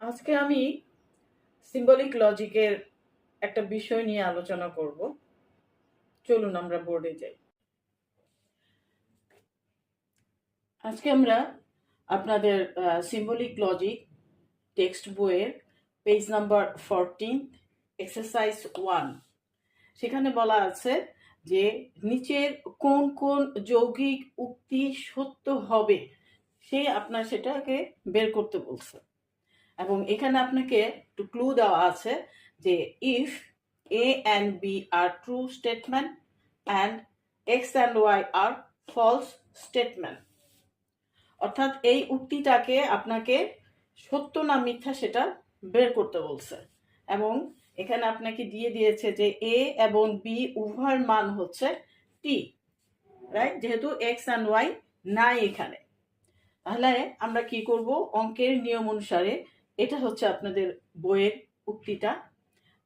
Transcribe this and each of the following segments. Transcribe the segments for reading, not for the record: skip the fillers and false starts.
আজকে আমি সিম্বলিক লজিকের একটা বিষয় নিয়ে আলোচনা করব। চলুন আমরা বোর্ডে যাই। আজকে আমরা আপনাদের সিম্বলিক লজিক টেক্সট বইয়ের পেজ নাম্বার 14 এক্সারসাইজ 1 সেখানে বলা আছে যে নিচের কোন কোন যৌগিক উক্তি সত্য হবে আপনার সেটাকে বের করতে বলছে। এবং এখানে আপনাকে একটু ক্লু দেওয়া আছে যে if A and B are true statement and X and Y are false statement, অর্থাৎ এই উক্তিটাকে আপনাকে সত্য না মিথ্যা সেটা বের করতে বলছে। এবং এখানে আপনাকে দিয়ে দিয়েছে যে এ এবং বি উভয়ের মান হচ্ছে টি, রাইট? যেহেতু এক্স অ্যান্ড ওয়াই নাই এখানে, তাহলে আমরা কি করব, অঙ্কের নিয়ম অনুসারে এটা হচ্ছে আপনাদের বইয়ের উক্তিটা।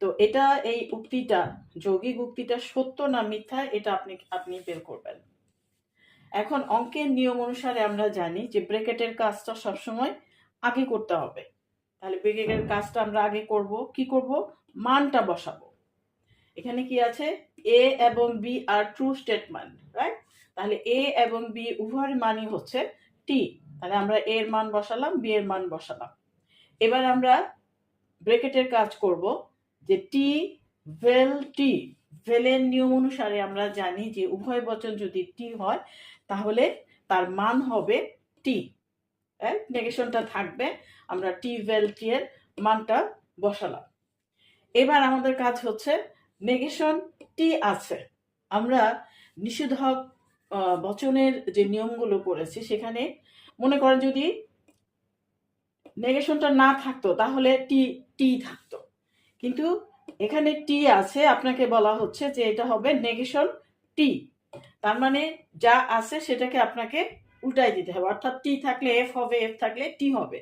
তো এটা এই উক্তিটা যৌগিক উক্তিটা সত্য না মিথ্যা এটা আপনি বের করবেন। এখন অঙ্কের নিয়ম অনুসারে আমরা জানি যে ব্র্যাকেটের কাজটা সবসময় আগে করতে হবে। তাহলে ব্র্যাকেটের কাজটা আমরা আগে করব, কি করব, মানটা বসাবো। এখানে কি আছে, এ এবং B are true statement, right? তাহলে এ এবং বি উভয়ের মানই হচ্ছে টি, তাহলে আমরা এর মান বসালাম, বি এর মান বসালাম। এবার আমরা ব্র্যাকেটের কাজ করব যে টি ভেল টি, ভেলের নিয়ম অনুসারে আমরা জানি যে উভয় বচন যদি টি হয় তাহলে তার মান হবে টি, রাইট? নেগেশনটা থাকবে, আমরা টি ভেল টি এর মানটা বসালাম। এবার আমাদের কাজ হচ্ছে নেগেশন টি আছে, আমরা নিষেধক বচনের যে নিয়মগুলো পড়েছি সেখানে মনে করেন যদি নেগেশনটা না থাকতো তাহলে টি টি থাকতো, কিন্তু এখানে টি আছে, আপনাকে বলা হচ্ছে যে এটা হবে নেগেশন টি। তার মানে যা আছে সেটাকে আপনাকে উল্টাই দিতে হবে, অর্থাৎ টি থাকলে এফ হবে, এফ থাকলে টি হবে।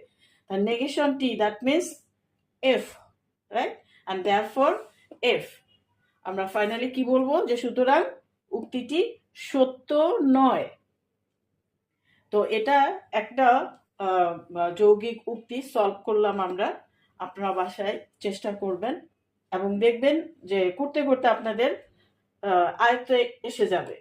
Negation T that means F, right? And therefore F. আমরা ফাইনালি কি বলবো, যে সুতরাং উক্তিটি সত্য নয়। তো এটা একটা যৌগিক উক্তি সলভ করলাম আমরা। আপনারা বাসায় চেষ্টা করবেন এবং দেখবেন যে করতে করতে আপনাদের আয়ত্তে এসে যাবে।